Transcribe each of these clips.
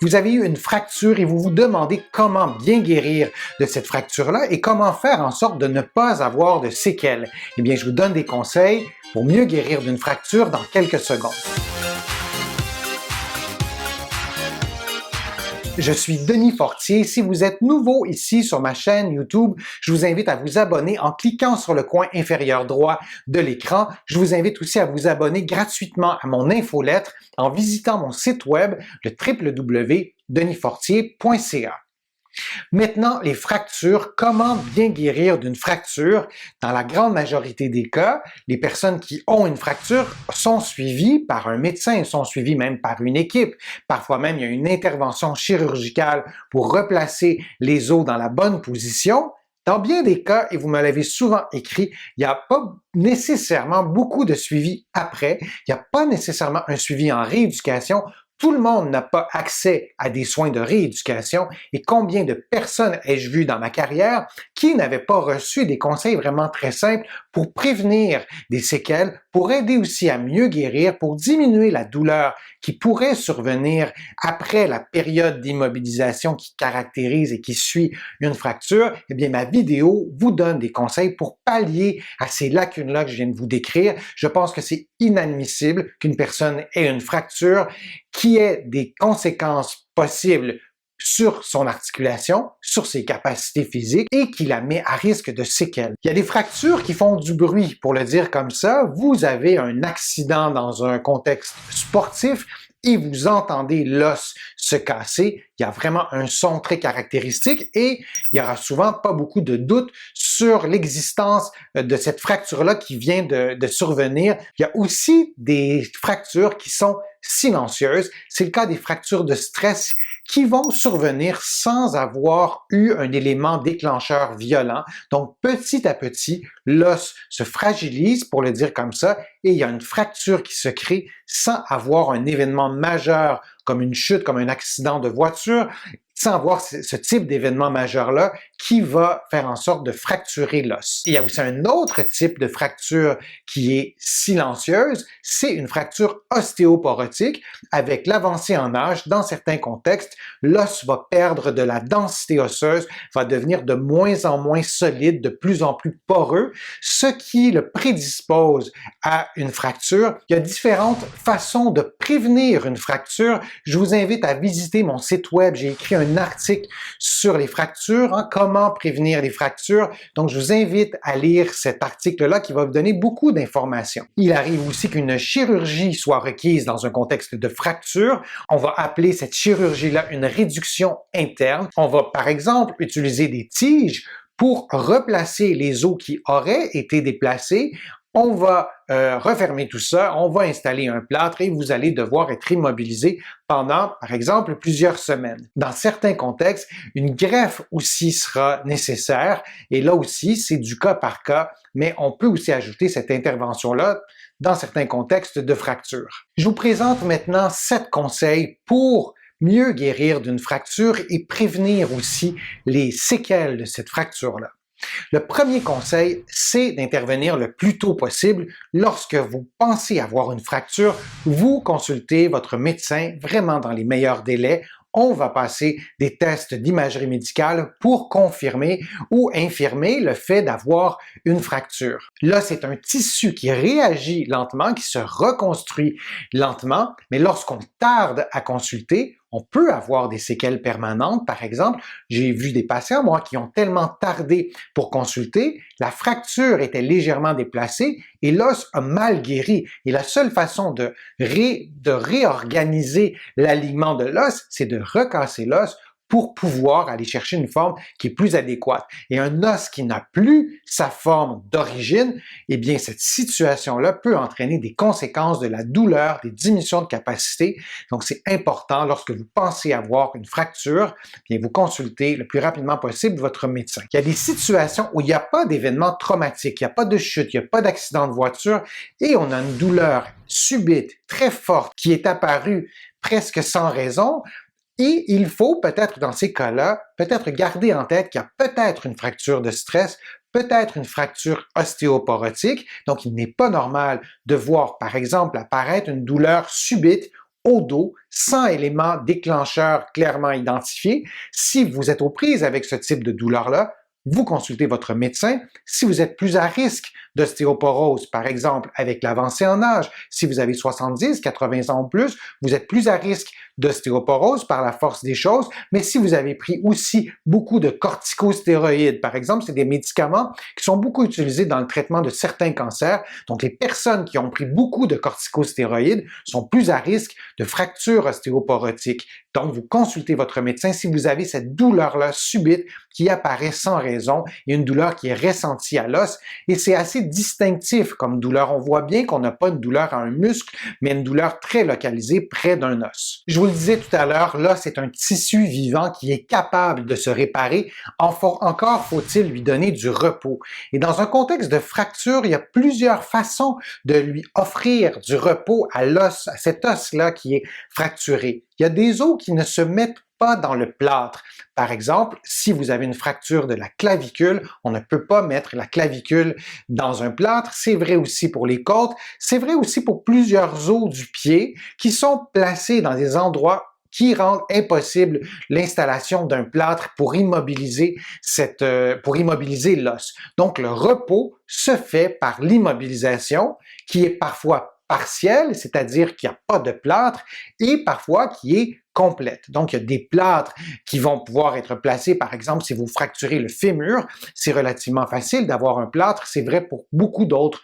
Vous avez eu une fracture et vous vous demandez comment bien guérir de cette fracture-là et comment faire en sorte de ne pas avoir de séquelles. Eh bien, je vous donne des conseils pour mieux guérir d'une fracture dans quelques secondes. Je suis Denis Fortier. Si vous êtes nouveau ici sur ma chaîne YouTube, je vous invite à vous abonner en cliquant sur le coin inférieur droit de l'écran. Je vous invite aussi à vous abonner gratuitement à mon infolettre en visitant mon site web, le www.denisfortier.ca. Maintenant, les fractures, comment bien guérir d'une fracture? Dans la grande majorité des cas, les personnes qui ont une fracture sont suivies par un médecin, sont suivies même par une équipe. Parfois même, il y a une intervention chirurgicale pour replacer les os dans la bonne position. Dans bien des cas, et vous me l'avez souvent écrit, il n'y a pas nécessairement beaucoup de suivi après, il n'y a pas nécessairement un suivi en rééducation. Tout le monde n'a pas accès à des soins de rééducation et combien de personnes ai-je vu dans ma carrière qui n'avaient pas reçu des conseils vraiment très simples pour prévenir des séquelles, pour aider aussi à mieux guérir, pour diminuer la douleur qui pourrait survenir après la période d'immobilisation qui caractérise et qui suit une fracture. Eh bien, ma vidéo vous donne des conseils pour pallier à ces lacunes-là que je viens de vous décrire. Je pense que c'est inadmissible qu'une personne ait une fracture qui ait des conséquences possibles sur son articulation, sur ses capacités physiques et qui la met à risque de séquelles. Il y a des fractures qui font du bruit, pour le dire comme ça. Vous avez un accident dans un contexte sportif et vous entendez l'os se casser. Il y a vraiment un son très caractéristique et il y aura souvent pas beaucoup de doute sur l'existence de cette fracture-là qui vient de survenir. Il y a aussi des fractures qui sont silencieuses. C'est le cas des fractures de stress qui vont survenir sans avoir eu un élément déclencheur violent. Donc, petit à petit, l'os se fragilise, pour le dire comme ça, et il y a une fracture qui se crée sans avoir un événement majeur comme une chute, comme un accident de voiture, sans avoir ce type d'événement majeur-là qui va faire en sorte de fracturer l'os. Il y a aussi un autre type de fracture qui est silencieuse, c'est une fracture ostéoporotique. Avec l'avancée en âge, dans certains contextes, l'os va perdre de la densité osseuse, va devenir de moins en moins solide, de plus en plus poreux, ce qui le prédispose à une fracture. Il y a différentes façons de prévenir une fracture. Je vous invite à visiter mon site web. J'ai écrit un article sur les fractures, comment prévenir les fractures. Donc, je vous invite à lire cet article-là qui va vous donner beaucoup d'informations. Il arrive aussi qu'une chirurgie soit requise dans un contexte de fracture. On va appeler cette chirurgie-là une réduction interne. On va, par exemple, utiliser des tiges pour replacer les os qui auraient été déplacés. On va refermer tout ça, on va installer un plâtre et vous allez devoir être immobilisé pendant, par exemple, plusieurs semaines. Dans certains contextes, une greffe aussi sera nécessaire et là aussi, c'est du cas par cas, mais on peut aussi ajouter cette intervention-là dans certains contextes de fracture. Je vous présente maintenant 7 conseils pour mieux guérir d'une fracture et prévenir aussi les séquelles de cette fracture-là. Le premier conseil, c'est d'intervenir le plus tôt possible. Lorsque vous pensez avoir une fracture, vous consultez votre médecin vraiment dans les meilleurs délais. On va passer des tests d'imagerie médicale pour confirmer ou infirmer le fait d'avoir une fracture. Là, c'est un tissu qui réagit lentement, qui se reconstruit lentement, mais lorsqu'on tarde à consulter, on peut avoir des séquelles permanentes. Par exemple, j'ai vu des patients, moi, qui ont tellement tardé pour consulter, la fracture était légèrement déplacée et l'os a mal guéri. Et la seule façon de réorganiser l'alignement de l'os, c'est de recasser l'os pour pouvoir aller chercher une forme qui est plus adéquate. Et un os qui n'a plus sa forme d'origine, eh bien, cette situation-là peut entraîner des conséquences de la douleur, des diminutions de capacité. Donc, c'est important, lorsque vous pensez avoir une fracture, bien, vous consultez le plus rapidement possible votre médecin. Il y a des situations où il n'y a pas d'événement traumatique, il n'y a pas de chute, il n'y a pas d'accident de voiture et on a une douleur subite, très forte, qui est apparue presque sans raison. Et il faut peut-être dans ces cas-là, peut-être garder en tête qu'il y a peut-être une fracture de stress, peut-être une fracture ostéoporotique. Donc, il n'est pas normal de voir, par exemple, apparaître une douleur subite au dos, sans élément déclencheur clairement identifié. Si vous êtes aux prises avec ce type de douleur-là, vous consultez votre médecin. Si vous êtes plus à risque d'ostéoporose, par exemple avec l'avancée en âge, si vous avez 70, 80 ans ou plus, vous êtes plus à risque d'ostéoporose par la force des choses, mais si vous avez pris aussi beaucoup de corticostéroïdes, par exemple, c'est des médicaments qui sont beaucoup utilisés dans le traitement de certains cancers, donc les personnes qui ont pris beaucoup de corticostéroïdes sont plus à risque de fractures ostéoporotiques. Donc, vous consultez votre médecin si vous avez cette douleur-là subite qui apparaît sans raison et une douleur qui est ressentie à l'os, et c'est assez distinctif comme douleur. On voit bien qu'on n'a pas une douleur à un muscle, mais une douleur très localisée près d'un os. Je vous le disais tout à l'heure, l'os est un tissu vivant qui est capable de se réparer. Encore faut-il lui donner du repos. Et dans un contexte de fracture, il y a plusieurs façons de lui offrir du repos à l'os, à cet os-là qui est fracturé. Il y a des os qui ne se mettent pas dans le plâtre. Par exemple, si vous avez une fracture de la clavicule, on ne peut pas mettre la clavicule dans un plâtre. C'est vrai aussi pour les côtes. C'est vrai aussi pour plusieurs os du pied qui sont placés dans des endroits qui rendent impossible l'installation d'un plâtre pour immobiliser l'os. Donc, le repos se fait par l'immobilisation, qui est parfois partielle, c'est-à-dire qu'il n'y a pas de plâtre, et parfois qui est complète. Donc, il y a des plâtres qui vont pouvoir être placés, par exemple, si vous fracturez le fémur, c'est relativement facile d'avoir un plâtre, c'est vrai pour beaucoup d'autres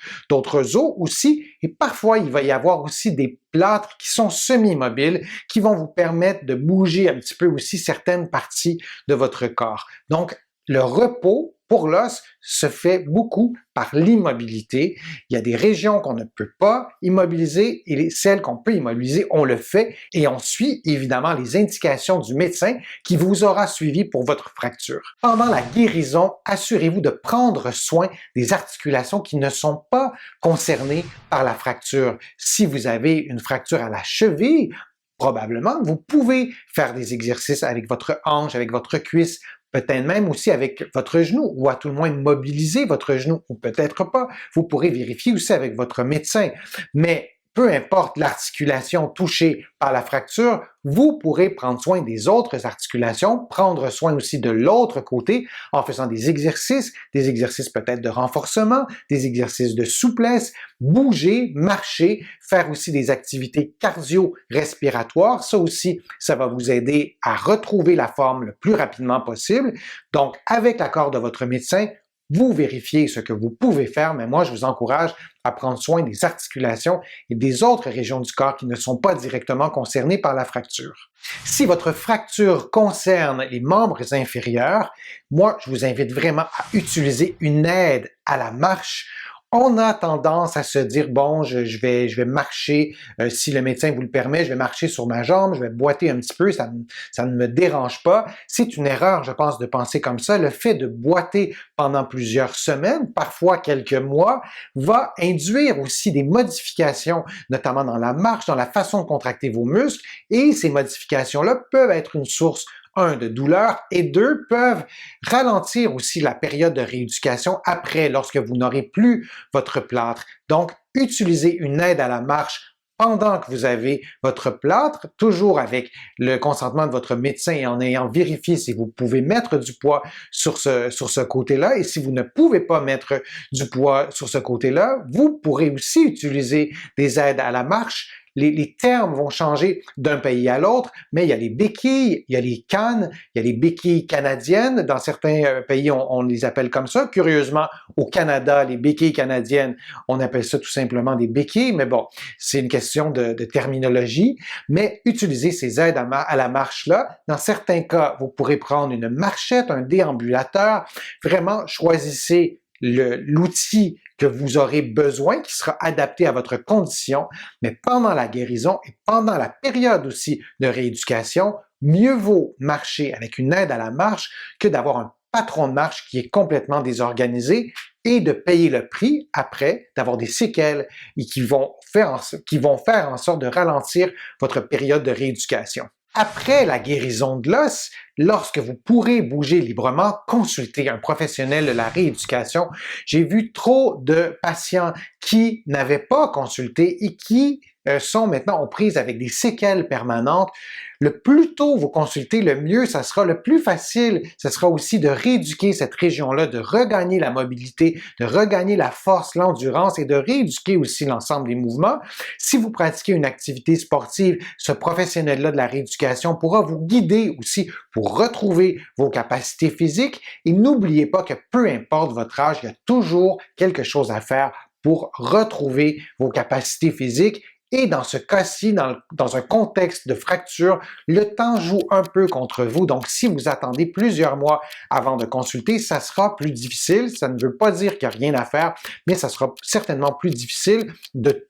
os aussi, et parfois, il va y avoir aussi des plâtres qui sont semi-mobiles, qui vont vous permettre de bouger un petit peu aussi certaines parties de votre corps. Donc, le repos pour l'os se fait beaucoup par l'immobilité. Il y a des régions qu'on ne peut pas immobiliser et celles qu'on peut immobiliser, on le fait et on suit évidemment les indications du médecin qui vous aura suivi pour votre fracture. Pendant la guérison, assurez-vous de prendre soin des articulations qui ne sont pas concernées par la fracture. Si vous avez une fracture à la cheville, probablement, vous pouvez faire des exercices avec votre hanche, avec votre cuisse, peut-être même aussi avec votre genou, ou à tout le moins mobiliser votre genou, ou peut-être pas. Vous pourrez vérifier aussi avec votre médecin. Mais peu importe l'articulation touchée par la fracture, vous pourrez prendre soin des autres articulations, prendre soin aussi de l'autre côté en faisant des exercices peut-être de renforcement, des exercices de souplesse, bouger, marcher, faire aussi des activités cardio-respiratoires. Ça aussi, ça va vous aider à retrouver la forme le plus rapidement possible. Donc, avec l'accord de votre médecin, vous vérifiez ce que vous pouvez faire, mais moi, je vous encourage à prendre soin des articulations et des autres régions du corps qui ne sont pas directement concernées par la fracture. Si votre fracture concerne les membres inférieurs, moi, je vous invite vraiment à utiliser une aide à la marche. On a tendance à se dire, bon, je vais marcher, si le médecin vous le permet, je vais marcher sur ma jambe, je vais boiter un petit peu, ça ne me dérange pas. C'est une erreur, je pense, de penser comme ça. Le fait de boiter pendant plusieurs semaines, parfois quelques mois, va induire aussi des modifications, notamment dans la marche, dans la façon de contracter vos muscles, et ces modifications-là peuvent être une source de douleur, et deux, peuvent ralentir aussi la période de rééducation après, lorsque vous n'aurez plus votre plâtre. Donc, utilisez une aide à la marche pendant que vous avez votre plâtre, toujours avec le consentement de votre médecin et en ayant vérifié si vous pouvez mettre du poids sur ce côté-là. Et si vous ne pouvez pas mettre du poids sur ce côté-là, vous pourrez aussi utiliser des aides à la marche. Les termes vont changer d'un pays à l'autre, mais il y a les béquilles, il y a les cannes, il y a les béquilles canadiennes. Dans certains pays, on les appelle comme ça. Curieusement, au Canada, les béquilles canadiennes, on appelle ça tout simplement des béquilles, mais bon, c'est une question de terminologie. Mais utilisez ces aides à la marche-là. Dans certains cas, vous pourrez prendre une marchette, un déambulateur. Vraiment, choisissez l'outil que vous aurez besoin, qui sera adapté à votre condition, mais pendant la guérison et pendant la période aussi de rééducation, mieux vaut marcher avec une aide à la marche que d'avoir un patron de marche qui est complètement désorganisé et de payer le prix après, d'avoir des séquelles et qui vont faire en sorte de ralentir votre période de rééducation. Après la guérison de l'os, lorsque vous pourrez bouger librement, consultez un professionnel de la rééducation. J'ai vu trop de patients qui n'avaient pas consulté et qui sont maintenant aux prises avec des séquelles permanentes. Le plus tôt vous consultez, le mieux, ça sera le plus facile. Ça sera aussi de rééduquer cette région-là, de regagner la mobilité, de regagner la force, l'endurance et de rééduquer aussi l'ensemble des mouvements. Si vous pratiquez une activité sportive, ce professionnel-là de la rééducation pourra vous guider aussi pour retrouver vos capacités physiques. Et n'oubliez pas que peu importe votre âge, il y a toujours quelque chose à faire pour retrouver vos capacités physiques. Et dans ce cas-ci, dans un contexte de fracture, le temps joue un peu contre vous. Donc, si vous attendez plusieurs mois avant de consulter, ça sera plus difficile. Ça ne veut pas dire qu'il n'y a rien à faire, mais ça sera certainement plus difficile de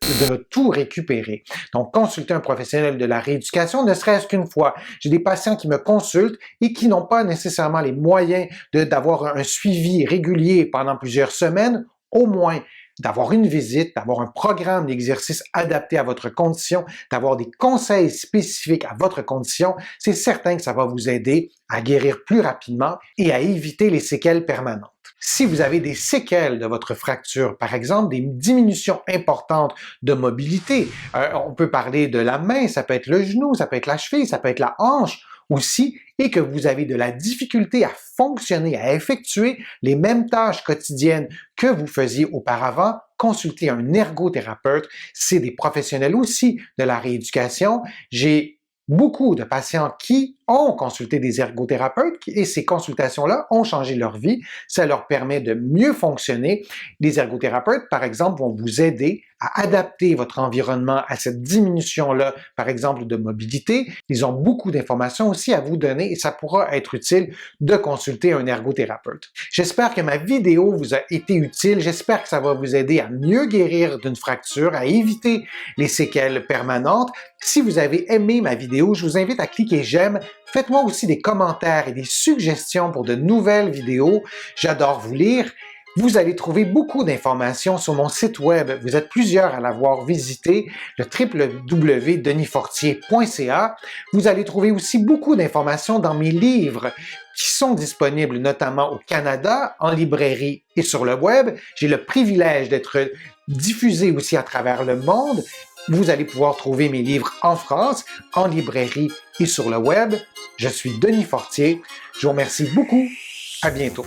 tout récupérer. Donc, consulter un professionnel de la rééducation, ne serait-ce qu'une fois. J'ai des patients qui me consultent et qui n'ont pas nécessairement les moyens d'avoir un suivi régulier pendant plusieurs semaines, au moins d'avoir une visite, d'avoir un programme d'exercice adapté à votre condition, d'avoir des conseils spécifiques à votre condition, c'est certain que ça va vous aider à guérir plus rapidement et à éviter les séquelles permanentes. Si vous avez des séquelles de votre fracture, par exemple des diminutions importantes de mobilité, on peut parler de la main, ça peut être le genou, ça peut être la cheville, ça peut être la hanche aussi, et que vous avez de la difficulté à fonctionner, à effectuer les mêmes tâches quotidiennes que vous faisiez auparavant, consultez un ergothérapeute. C'est des professionnels aussi de la rééducation. J'ai beaucoup de patients qui ont consulté des ergothérapeutes et ces consultations-là ont changé leur vie. Ça leur permet de mieux fonctionner. Les ergothérapeutes, par exemple, vont vous aider à adapter votre environnement à cette diminution-là, par exemple, de mobilité. Ils ont beaucoup d'informations aussi à vous donner et ça pourra être utile de consulter un ergothérapeute. J'espère que ma vidéo vous a été utile. J'espère que ça va vous aider à mieux guérir d'une fracture, à éviter les séquelles permanentes. Si vous avez aimé ma vidéo, je vous invite à cliquer j'aime. Faites-moi aussi des commentaires et des suggestions pour de nouvelles vidéos. J'adore vous lire. Vous allez trouver beaucoup d'informations sur mon site web. Vous êtes plusieurs à l'avoir visité, le www.denisfortier.ca. Vous allez trouver aussi beaucoup d'informations dans mes livres qui sont disponibles notamment au Canada, en librairie et sur le web. J'ai le privilège d'être diffusé aussi à travers le monde. Vous allez pouvoir trouver mes livres en France, en librairie et sur le web. Je suis Denis Fortier. Je vous remercie beaucoup. À bientôt.